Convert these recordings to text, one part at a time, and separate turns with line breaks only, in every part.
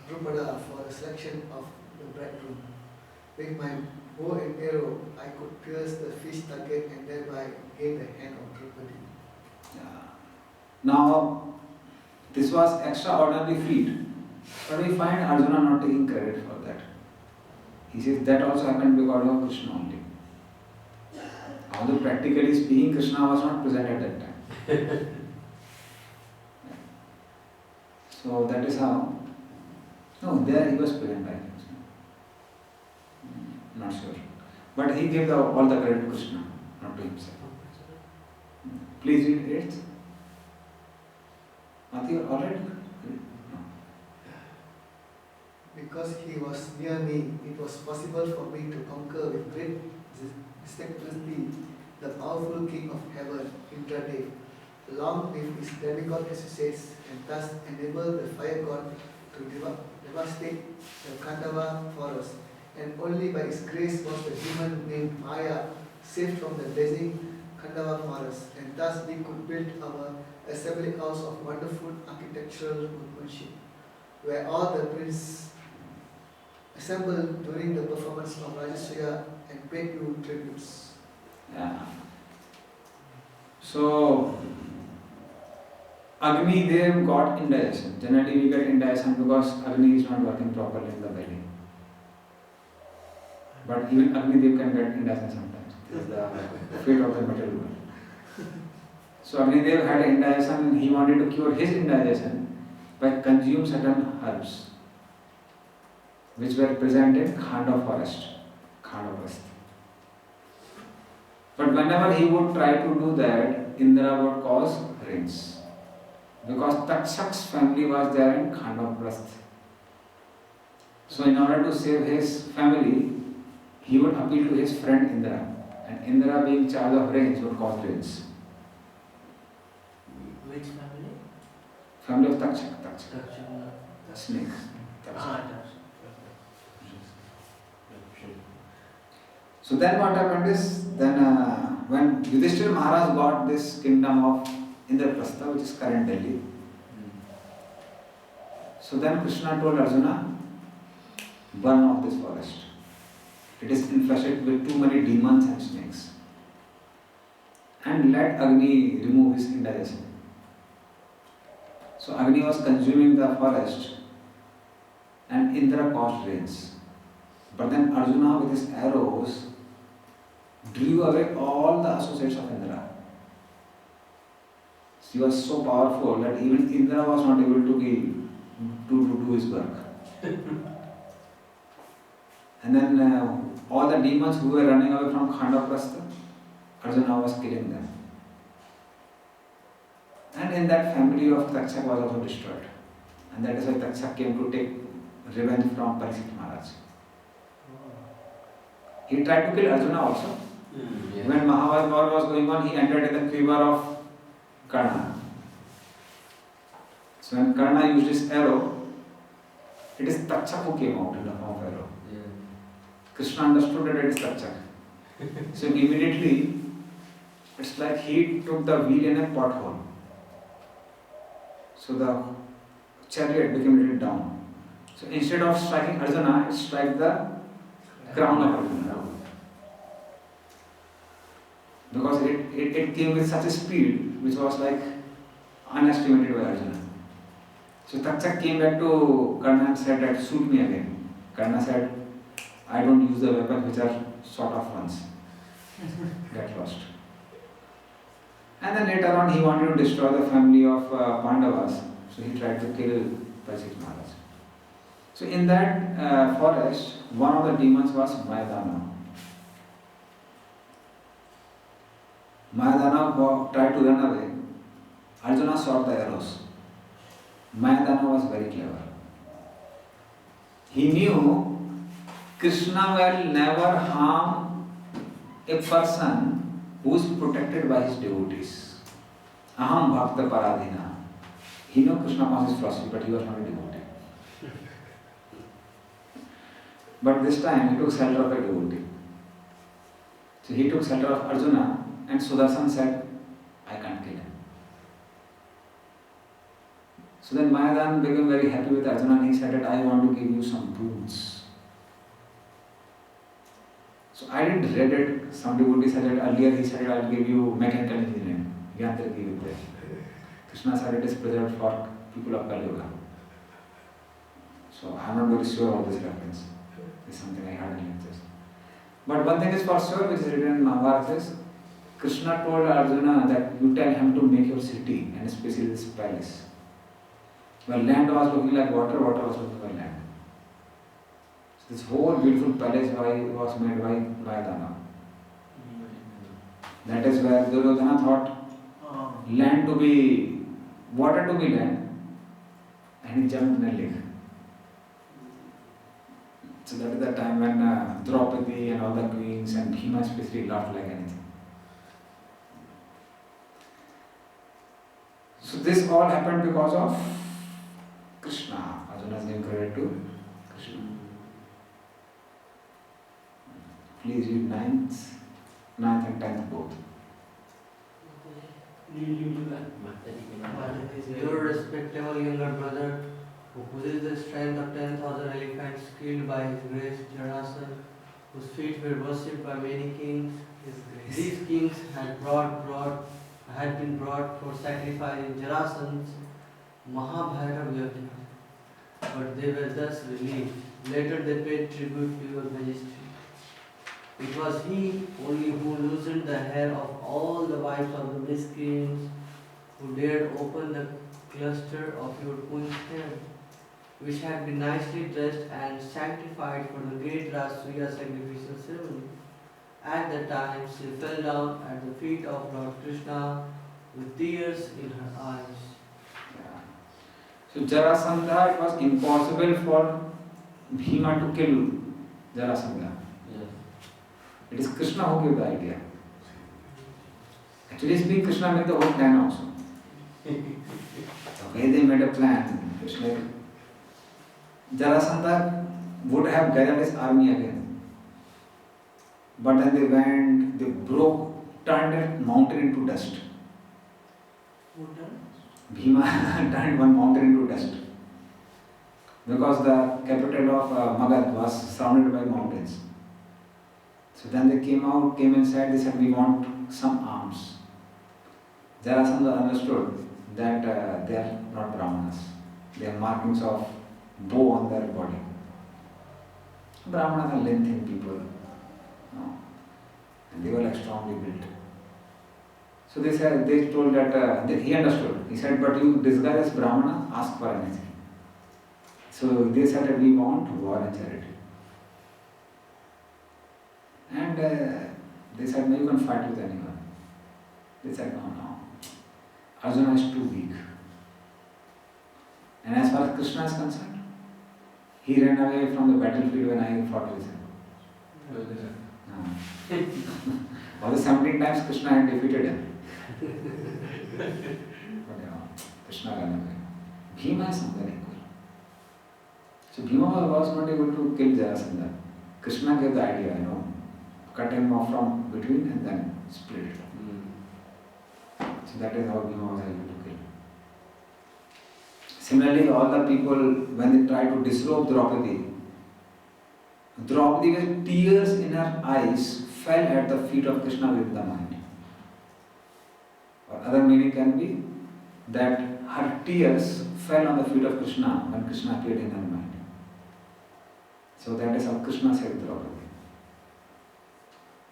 Drupada for the selection of the bridegroom. With my bow and arrow, I could pierce the fish target and thereby gain the hand of Draupadi.
Yeah. Now, this was extraordinary feat, but we find Arjuna not taking credit for that. He says that also happened because of Krishna only. Although practically speaking, Krishna was not present at that time. So that is how. No, there he was present, I think. Not sure. But he gave all the credit to Krishna, not to himself. Please read it. Mati, alright? No.
Because he was near me, it was possible for me to conquer with great dexterity the powerful king of heaven, Indradev, along with his demigod associates, and thus enable the fire god to devastate the Khandava forest. And only by his grace was the demon named Maya saved from the blazing Khandava forest, and thus we could build our assembly house of wonderful architectural workmanship, where all the princes assembled during the performance of Rajasuya and paid you tributes.
Yeah. So, Agni Dev got indigestion. Generally we get indigestion because Agni is not working properly in the belly. But even Agni Dev can get indigestion sometimes. This is the fate of the material world. So Agni Dev had indigestion and he wanted to cure his indigestion by consuming certain herbs which were present in Khanda forest, Khanda forest. But whenever he would try to do that, Indra would cause rains. Because Takshak's family was there in Khandaprasth. So in order to save his family, he would appeal to his friend Indra. And Indra, being in charge of rains, would cause rains.
Which family?
Family of Takshak.
Takshak.
Snake. So then what happened is, when Yudhishthira Maharaj got this kingdom of Indraprastha, which is current Delhi, so then Krishna told Arjuna, burn off this forest. It is infested with too many demons and snakes. And let Agni remove his indigestion. So Agni was consuming the forest and Indra caused rains. But then Arjuna with his arrows drew away all the associates of Indra. He was so powerful that even Indra was not able to do his work. And then all the demons who were running away from Khandaprastha, Arjuna was killing them. And in that family of Takshak was also destroyed. And that is why Takshak came to take revenge from Parikshit Maharaj. He tried to kill Arjuna also.
Yeah.
When Mahabharata war was going on, he entered in the quiver of Karna. So when Karna used his arrow, it is Takshak who came out in the form of arrow.
Yeah.
Krishna understood that it is Takshak. So immediately, it's like he took the wheel in a pothole. So the chariot became a little down. So instead of striking Arjuna, it struck the crown of Arjuna. Because it came with such a speed which was like unestimated by Arjuna. So Takshak came back to Karna and said that shoot me again. Karna said, I don't use the weapons which are sort of ones. Get lost. And then later on he wanted to destroy the family of Pandavas. So he tried to kill Parikshit Maharaj. So in that forest, one of the demons was Mayadana. Mayadana tried to run away. Arjuna shot the arrows. Mayadana was very clever. He knew Krishna will never harm a person who is protected by his devotees. Aham bhakta paradhina. He knew Krishna was his philosophy, but he was not a devotee. But this time he took shelter of a devotee. So he took shelter of Arjuna, and Sudarshan said, I can't kill him. So then Mayadan became very happy with Arjuna and he said that I want to give you some boons. So I didn't read it. Some devotee said that earlier he said I'll give you mechanical engineering. Yantriki Vidya. Krishna said it is preserved for people of Kali Yuga. So I'm not very sure of this reference. It's something I heard in lectures. But one thing is for sure, which is written in Mahabharata, is Krishna told Arjuna that you tell him to make your city, and especially this palace. Well, land was looking like water, water was looking like land. So this whole beautiful palace was made by Mayadana. That is where Duryodhana thought land to be, water to be land, and he jumped in a lake. So that is the time when Draupadi and all the queens and Bhima especially laughed like anything. So this all happened because of Krishna. Arjuna is giving credit to Krishna. Please read 9th and 10th both.
Your respectable younger brother, who possessed the strength of 10,000 elephants, killed by his grace Jarasandha, whose feet were worshipped by many kings. These kings had been brought for sacrifice in Jarasandha's Mahabharata Yajna, but they were thus relieved. Later they paid tribute to your majesty. It was he only who loosened the hair of all the wives of the miscreants, who dared open the cluster of your queen's hair, which had been nicely dressed and sanctified for the great Rasuya sacrificial ceremony. At the time, she fell down at the feet of Lord Krishna with tears in her eyes.
Yeah. So Jarasandha, it was impossible for Bhima to kill Jarasandha. It is Krishna who gave the idea. Actually speaking, Krishna made the whole plan also. The way they made a plan, it's like Jarasandha would have gathered his army again. But then they went, they turned a mountain into dust. Bhima turned one mountain into dust. Because the capital of Magad was surrounded by mountains. So then they came inside, they said, we want some arms. Jarasandha understood that they are not Brahmanas. They have markings of bow on their body. Brahmanas are lengthy people. No. And they were like strongly built. So they told that, he understood. He said, but you disguise as Brahmana, ask for anything. So they said that we want war and charity. And they said, no, you can fight with anyone. They said, no. Arjuna is too weak. And as far as Krishna is concerned, he ran away from the battlefield when I fought with him. All the 17 times Krishna had defeated him. But Krishna ran away. Bhima is something equal. So Bhima was not able to kill Jarasandha. Krishna gave the idea, cut him off from between and then split it. So that is how Bhima was able to kill. Similarly, all the people, when they tried to disrobe Draupadi with tears in her eyes fell at the feet of Krishna with the mind. Or other meaning can be that her tears fell on the feet of Krishna when Krishna appeared in her mind. So that is how Krishna saved Draupadi.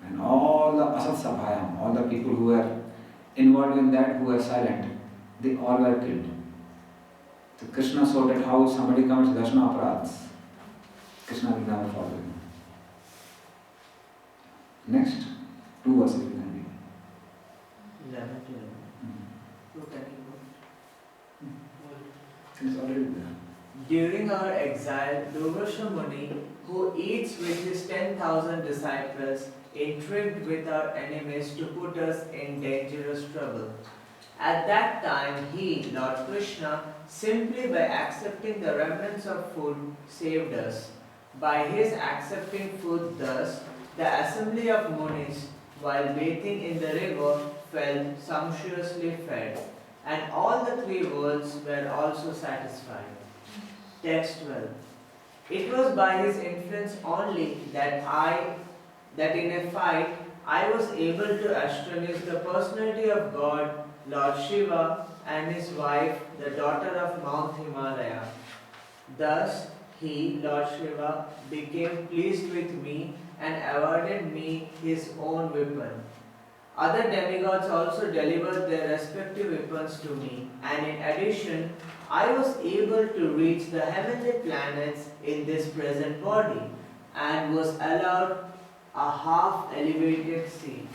And all the Asat Sabhayam, all the people who were involved in that, who were silent, they all were killed. So Krishna saw that how somebody commits Dashna Aparadhs, Krishna will never follow him. Next, 2 verses we can read. It's already there.
During our exile, Durvasha Muni, who eats with his 10,000 disciples, intrigued with our enemies to put us in dangerous trouble. At that time, he, Lord Krishna, simply by accepting the remnants of food, saved us. By his accepting food thus, the assembly of Munis, while bathing in the river, felt sumptuously fed. and all the three worlds were also satisfied. Text 12. It was by his influence only that in a fight I was able to astonish the personality of God, Lord Shiva, and his wife, the daughter of Mount Himalaya. Thus he, Lord Shiva, became pleased with me and awarded me his own weapon. Other demigods also delivered their respective weapons to me, and in addition, I was able to reach the heavenly planets in this present body and was allowed a half elevated seat.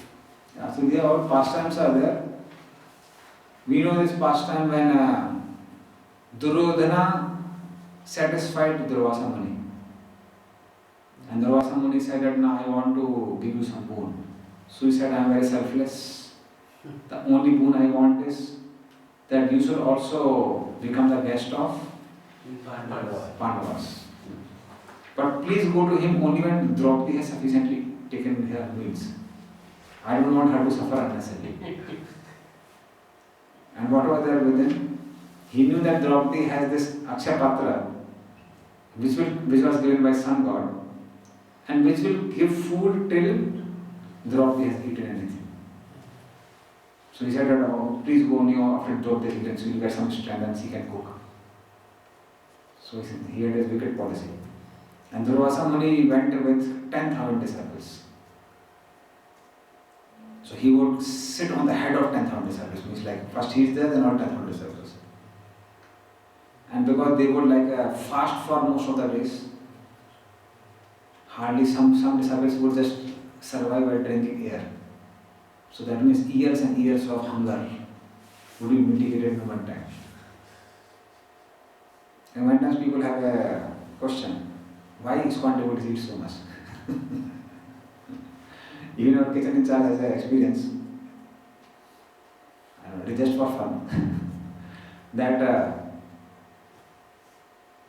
Yeah, so there all pastimes are there. We know this pastime when Duryodhana satisfied Durvasa Muni. And Durvasa Muni said that now I want to give you some boon. So he said, I am very selfless. The only boon I want is that you should also become the guest of Pandavas. But please go to him only when Draupadi has sufficiently taken her meals. I don't want her to suffer unnecessarily. And what was there within? He knew that Draupadi has this Akshay Patra, which was given by sun god, and which will give food till Draupadi has eaten anything. So he said that, oh, please go only after Draupadi has eaten, so you will get some strength and she can cook. So he had his wicked policy. And Durvasa Muni went with 10,000 disciples. So he would sit on the head of 10,000 disciples, means like first he is there, then all 10,000 disciples. And because they would fast for most of the days, hardly some disciples would just survive by drinking air. So that means years and years of hunger would be mitigated in one time. And one time people have a question, why ISKCON devotees eat so much? Even our kitchen in charge has an experience, I don't know, just for fun, that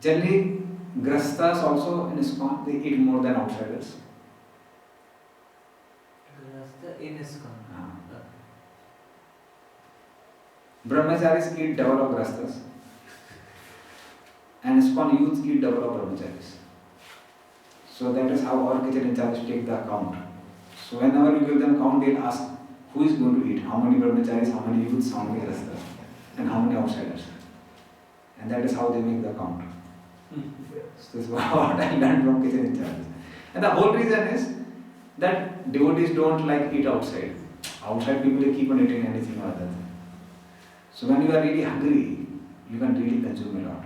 generally Grasthas also in ISKCON, they eat more than outsiders.
In ISKCON.
Brahmacharis eat double of Grasthas, and ISKCON youth eat double of Brahmacharis. So that is how our kitchen in charge take the account. So whenever you give them count, they'll ask who is going to eat, how many Brahmacharis, how many youths, how many Grasthas, and how many outsiders. And that is how they make the count. So this is what I learned from kitchen in charge. And the whole reason is that devotees don't like eat outside. Outside people they keep on eating anything or other. So when you are really hungry, you can really consume a lot.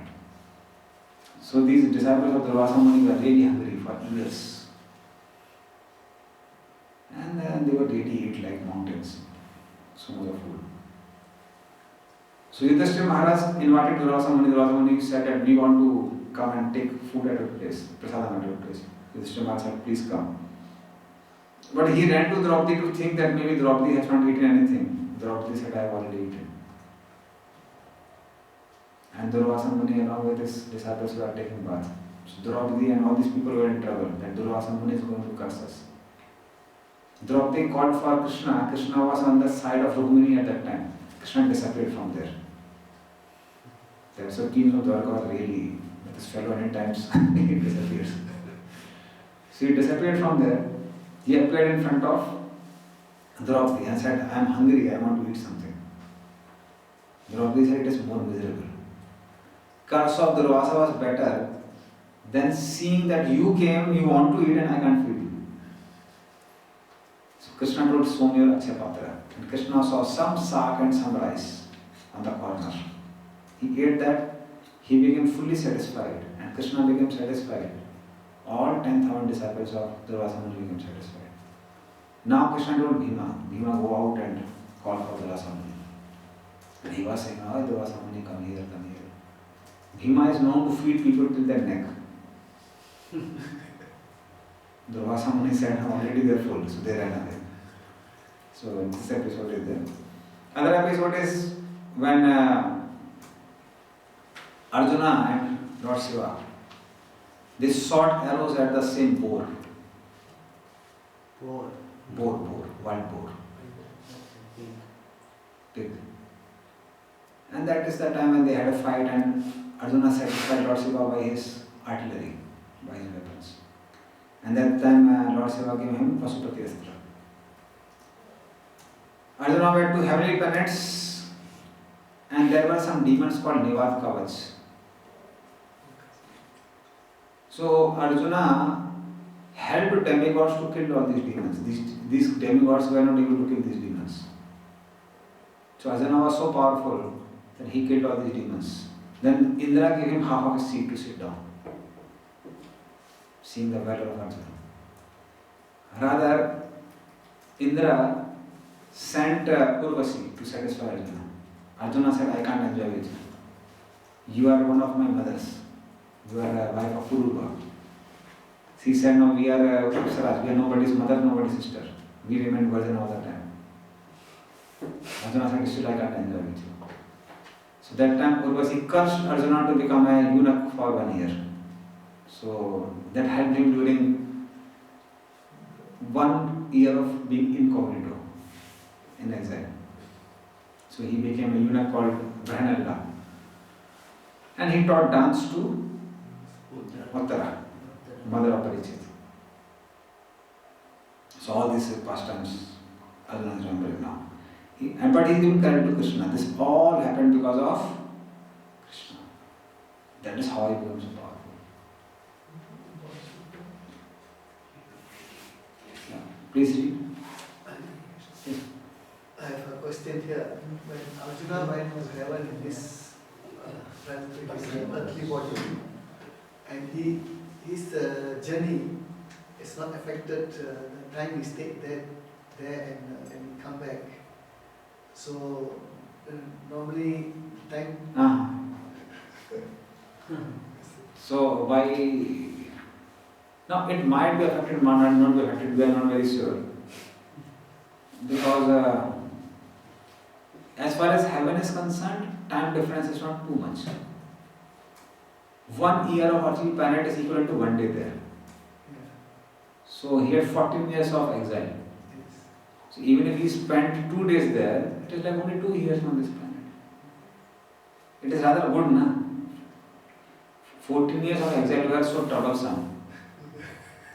So these disciples of Durvasa Muni were really hungry for years. And then they would really eat like mountains, so much of food. So Yudhishthira Maharaj invited Durvasa Muni said that we want to come and take food at your place, prasadam at your place. Yudhishthira Maharaj said, please come. But he ran to Draupadi to think that maybe Draupadi has not eaten anything. Draupadi said, I have already eaten. And Durvasa Muni along with his disciples were taking bath. So Draupadi and all these people were in trouble that Durvasa Muni is going to curse us. Draupadi called for Krishna. Krishna was on the side of Rukmini at that time. Krishna disappeared from there. There was a king of Dwarka was really, with this fellow many times, he disappears. So he disappeared from there. He appeared in front of Draupadi and said, I am hungry, I want to eat something. Draupadi said, it is more miserable. Curse of Durvasa was better than seeing that you came, you want to eat and I can't feed you. So Krishna told Somya Akshay Patra. And Krishna saw some sack and some rice on the corner. He ate that, he became fully satisfied and Krishna became satisfied. All 10,000 disciples of Durvasa Muni became satisfied. Now Krishna told Bhima go out and call for Durvasa Muni. And he was saying, oh Durvasa Muni, come here, come here. Bhima is known to feed people till their neck. Durvasa Muni said, already they are full, so they ran away. So this episode is there. Another episode is when Arjuna and Lord Shiva, they shot arrows at the same boar.
Boar.
Wild boar. Pig. And that is the time when they had a fight and Arjuna satisfied Lord Shiva by his artillery, by his weapons. And that time Lord Shiva gave him Pasupati Astra. Arjuna went to heavenly planets and there were some demons called Nivad Kavach. So Arjuna helped demigods to kill all these demons. These demigods were not able to kill these demons. So Arjuna was so powerful that he killed all these demons. Then Indra gave him half of his seat to sit down, seeing the valor of Arjuna. Rather, Indra sent Urvasi to satisfy Arjuna. Arjuna said, I can't enjoy with you. You are one of my mothers. You are a wife of Puruva. She said, no, we are Apsaras. We are nobody's mother, nobody's sister. We remain virgin all the time. Arjuna said, still I can't enjoy with you. So that time Urvasi cursed Arjuna to become a eunuch for 1 year. So that helped him during 1 year of being incognito, in exile. So he became a eunuch called Brahnalda. And he taught dance to Uttara, mother of Parikshit. So all these pastimes Arjuna is remembering now. But he is giving credit to Krishna. This all happened because of Krishna. That is how he becomes so powerful. Yeah. Please read.
I have a question here. When Arjuna went to heaven in this earthly body, and his journey is not affected the time he stayed there and he come back. So normally time.
So why? Now it might be affected, might not be affected. We are not very sure. Because as far as heaven is concerned, time difference is not too much. 1 year of earthly planet is equivalent to 1 day there. So he had 14 years of exile. So even if he spent 2 days there, it is like only 2 years on this planet. It is rather good, na? 14 years of exile were so troublesome.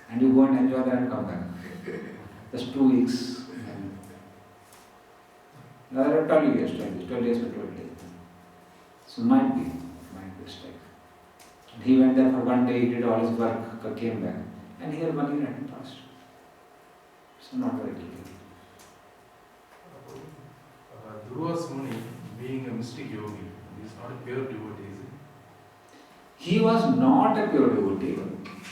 And you go and enjoy that and come back. Just 2 weeks. Rather 12 years, 12 years for 12 days. So might be a strike. And he went there for 1 day, he did all his work, came back. And here 1 year had passed. So not very clear.
Durvas Muni, being a mystic yogi, he is not a pure devotee, is he?
He was not a pure devotee,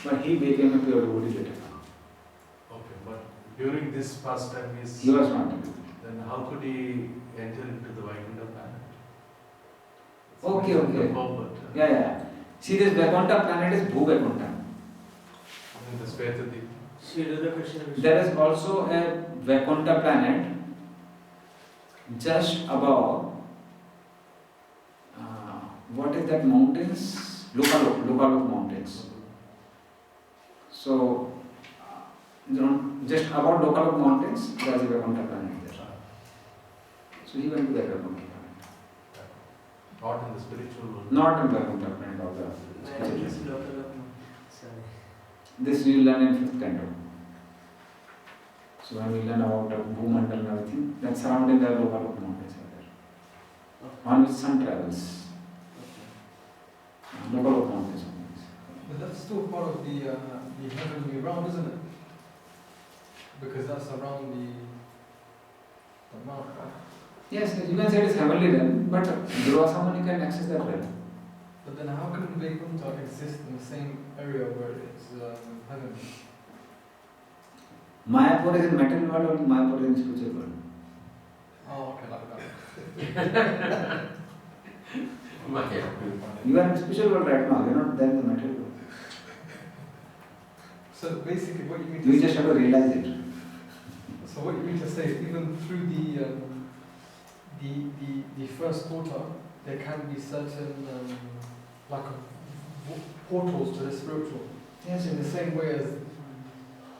but he became a pure devotee later on.
Okay, but during this pastime
He was not.
then how could he enter into the Vaikuntha planet? It's
Okay,
mentioned in
okay.
the Prabhupada,
Yeah. See, this Vaikuntha planet is Bhuvaikuntha.
in the Svetadip.
Sri Radha Krishna Vishnu.
There is also a Vaikuntha planet just above. What is that mountains? Lokalok mountains. So, just above Lokalok mountains, there is a Vaikuntha planet there. So he went to that Vaikuntha planet.
Not in the spiritual world.
Not in Vaikuntha planet of the
Where
spiritual
is
world.
Lokalokma? Sorry.
This we will learn in 5th canto. So when we learn about Bhumandal and everything, that surrounding the Lokalok mountains are there. On which sun travels. Lokalok mountains.
But that's still part of the heavenly realm, isn't it? Because that's around the mount, right?
Yes, you can say it is heavenly realm, but Durvasa Muni can access that realm.
But then how can Vaikuntha exist in the same area where it's heaven?
Mayapur is in material world or Mayapur is in spiritual world?
Oh, okay, like that.
You are in spiritual world right now, you are not there in the material world.
So basically what you mean to
You
say,
just have to realize it.
so what you mean to say, even through the first quarter, there can be certain portals to the spiritual.
Yes,
In the same way as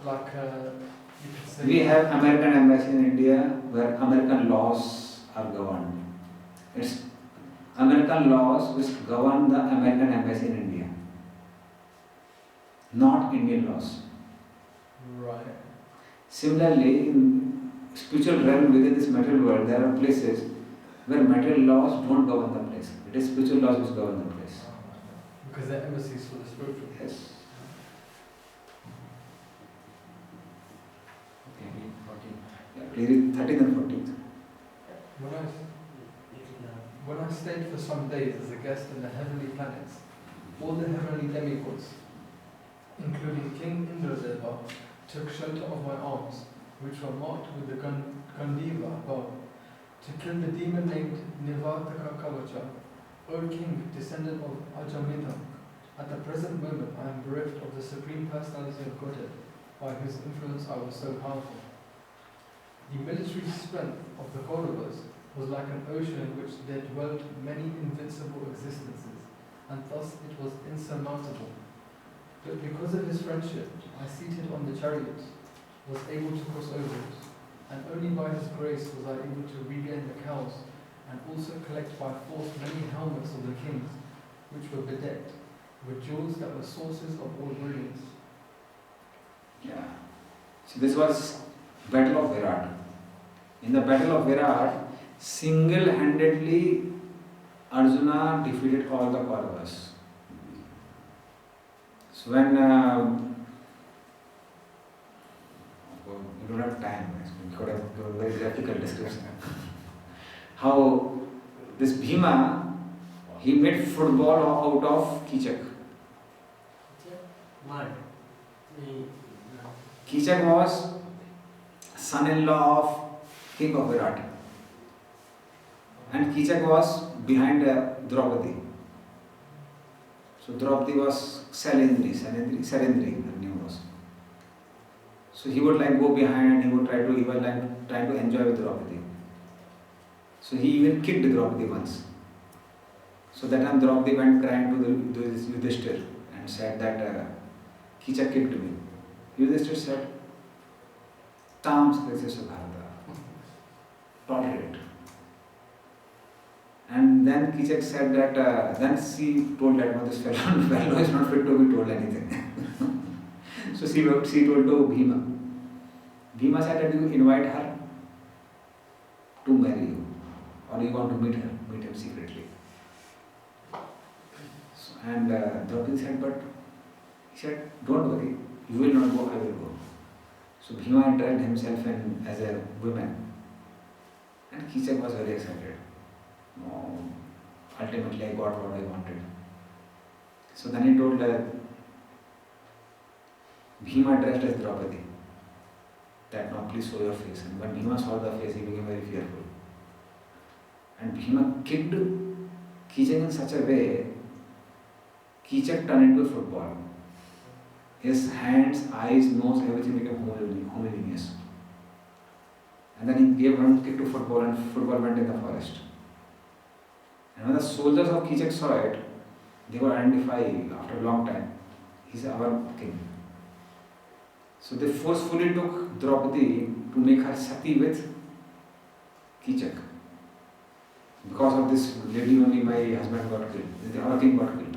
like you could say
we have American embassy in India where American laws are governed. It's American laws which govern the American embassy in India, not Indian laws.
Right.
Similarly, in spiritual realm within this material world, there are places where material laws don't govern the place. It is spiritual laws which govern the place.
Because they're embassies for the spiritual.
Yes. Okay.
14.
Yeah, please read 13th and 14th.
When I stayed for some days as a guest in the heavenly planets, all the heavenly demigods, including King Indradeva, took shelter of my arms, which were marked with the Gandiva bow, to kill the demon named Nivartaka Kavacha. O King, descendant of Ajamita, at the present moment I am bereft of the Supreme Personality of Godhead, by whose influence I was so powerful. The military strength of the Kauravas was like an ocean in which there dwelt many invincible existences, and thus it was insurmountable. But because of his friendship, I seated on the chariot, was able to cross over it, and only by his grace was I able to regain the cows, and also collect by force many helmets of the kings, which were bedecked with jewels that were sources of all brilliance.
Yeah. So this was Battle of Virat. In the Battle of Virat, single-handedly Arjuna defeated all the Kauravas. So when we don't have time, we could have given a very graphical description. How this Bhima, he made football out of Kichak.
Mud.
Kichak was son-in-law of King of Virat. And Kichak was behind Draupadi. So Draupadi was Salindri, her name was. So he would like go behind and he was like trying to enjoy with Draupadi. So he even kicked Draupadi once. So that time Draupadi went crying to the Yudhishthir and said that Kichak kicked me. Yudhishthir said, Tam Skritisya Bharata. Tolerate. And then Kichak said that, then she told that no, this fellow is not fit to be told anything. So she told to Bhima. Bhima said that you invite her to marry you, or you want to meet him secretly. So, and Draupadi said, but he said, don't worry, you will not go, I will go. So Bhima entered himself in as a woman, and Kichak was very excited. No, ultimately I got what I wanted. So then he told Bhima dressed as Draupadi that now please show your face. And when Bhima saw the face, he became very fearful. And Bhima kicked Kichak in such a way, Kichak turned into a football. His hands, eyes, nose, everything became homogeneous. And then he gave one kick to football and football went in the forest. And when the soldiers of Kichak saw it, they were identified after a long time. He's our king. So they forcefully took Draupadi to make her sati with Kichak. Because of this lady only my husband got killed. Our king got killed.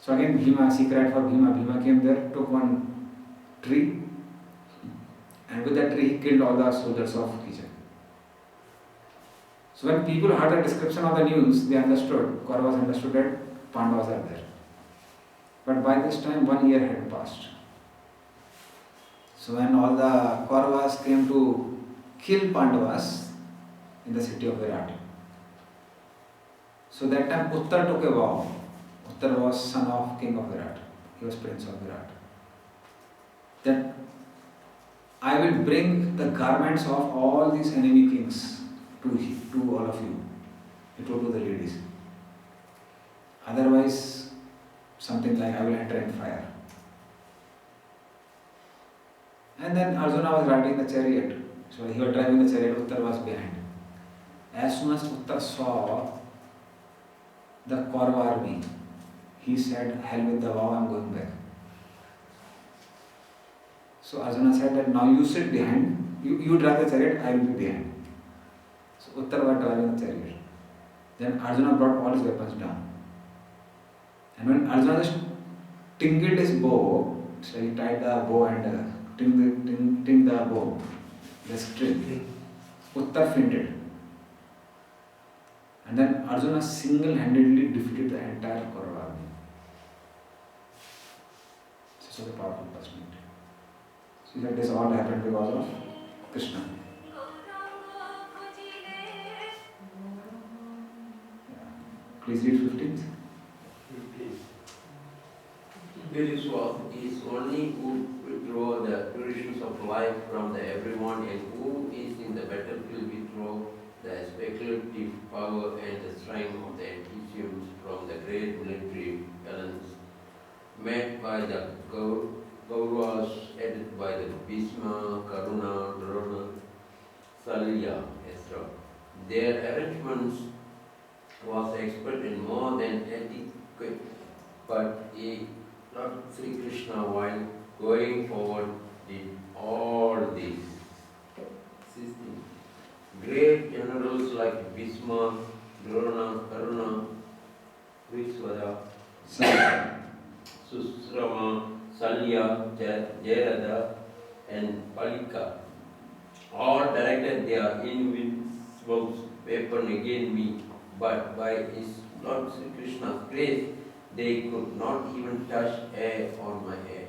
So again Bhima, she cried for Bhima. Bhima came there, took one tree, and with that tree he killed all the soldiers of Kichak. So when people heard the description of the news, they understood, Kauravas understood that Pandavas are there. But by this time 1 year had passed. So when all the Kauravas came to kill Pandavas in the city of Virat, so that time Uttar took a vow. Uttar was son of king of Virat. He was prince of Virat. That I will bring the garments of all these enemy kings to all of you. He told to the ladies. Otherwise, something like I will enter in fire. And then Arjuna was riding the chariot. So he was driving the chariot, Uttar was behind. As soon as Uttar saw the Kaurava army, he said, hell with the vow, I am going back. So Arjuna said that now you sit behind, you drive the chariot, I will be behind. So Uttar was driving the chariot. Then Arjuna brought all his weapons down. And when Arjuna just tingled his bow, so he tied the bow and tinged the bow, the string, Uttar fainted. And then Arjuna single-handedly defeated the entire Kaurava army. Such a powerful personality. See that this all happened because of Krishna. Please read 15th.
Spiritual is only who withdraw the traditions of life from the everyone and who is in the battlefield withdraw the speculative power and the strength of the enthusiasm from the great military balance made by the Kauravas, aided by the Bhishma, Karuna, Drona, Salya, etc. Their arrangements was expert and more than adequate, but Lord Sri Krishna, while going forward, did all this. 16. Great generals like Bhishma, Drona, Karuna, Vishwara, Susrama, Salya, Jayarada, and Palika all directed their invincible weapon against me, but by his Lord Sri Krishna's grace, they could not even touch air on my head.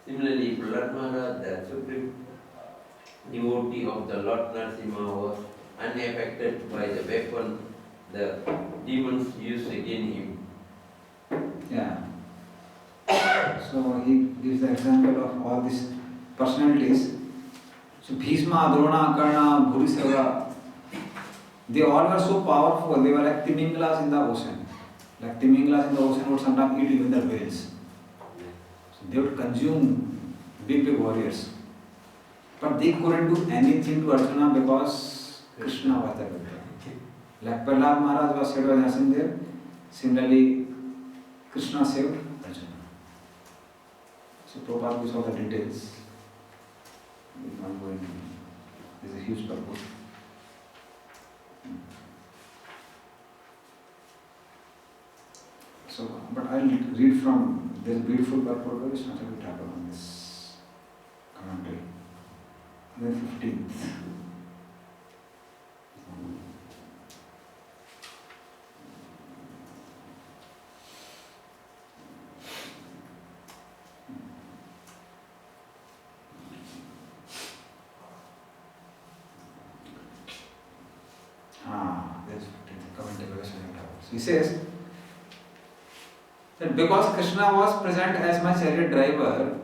Similarly, Prahlad Maharaj, the supreme devotee of the Lord Narasimha, was unaffected by the weapon the demons used against him.
Yeah. So he gives the example of all these personalities. So Bhishma, Drona, Karna, Bhurisava, they all were so powerful, they were like Timinglas in the ocean. Like Timinglas in the ocean would sometimes eat even the whales. So they would consume big warriors. But they couldn't do anything to Arjuna because Krishna was there with them. Like Prahlad Maharaj was saved by Narasimha, similarly Krishna saved Arjuna. So Prabhupada gives all the details. We will not go into it. There is a huge purpose. So, but I'll read from, there's a beautiful purport which Swami will talk on this commentary. The 15th. There's 15th commentary by Swami Thakur. So he says that because Krishna was present as my chariot driver,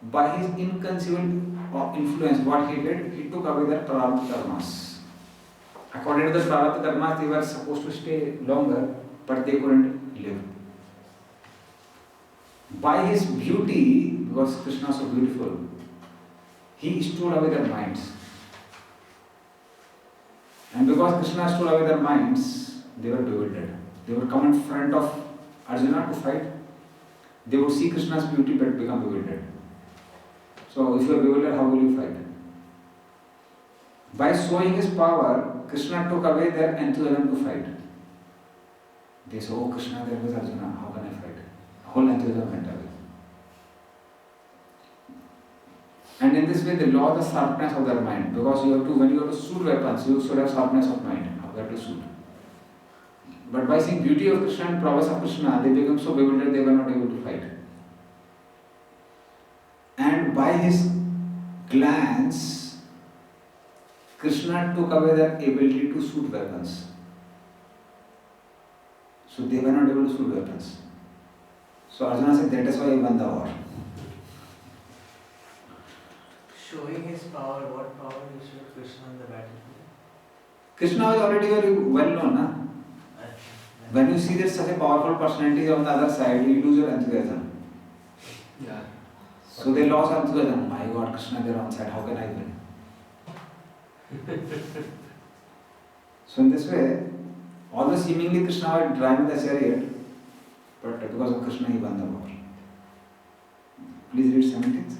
by his inconceivable influence, what he did, he took away their prarabdha karmas. According to the prarabdha karmas, they were supposed to stay longer, but they couldn't live. By his beauty, because Krishna is so beautiful, he stole away their minds. And because Krishna stole away their minds, they were bewildered. They would come in front of Arjuna to fight. They would see Krishna's beauty but become bewildered. So if you are bewildered, how will you fight? By showing his power, Krishna took away their enthusiasm to fight. They say, oh Krishna, there was Arjuna, how can I fight? Whole enthusiasm went away. And in this way, they lost the sharpness of their mind. Because you have to, when you have to shoot weapons, you should have sharpness of mind. How you have to shoot. But by seeing beauty of Krishna and prowess of Krishna, they become so bewildered they were not able to fight. And by his glance, Krishna took away their ability to shoot weapons. So they were not able to shoot weapons. So Arjuna said, that is why he won the war.
Showing his power, what power he showed Krishna on the battlefield?
Krishna was already very well known. Na? When you see that such a powerful personality on the other side, you lose your enthusiasm.
Yeah.
So they lost enthusiasm. My God, Krishna, they're on side. How can I win? So in this way, although seemingly Krishna was driving the chariot, but because of Krishna, he won the war. Please read 17th.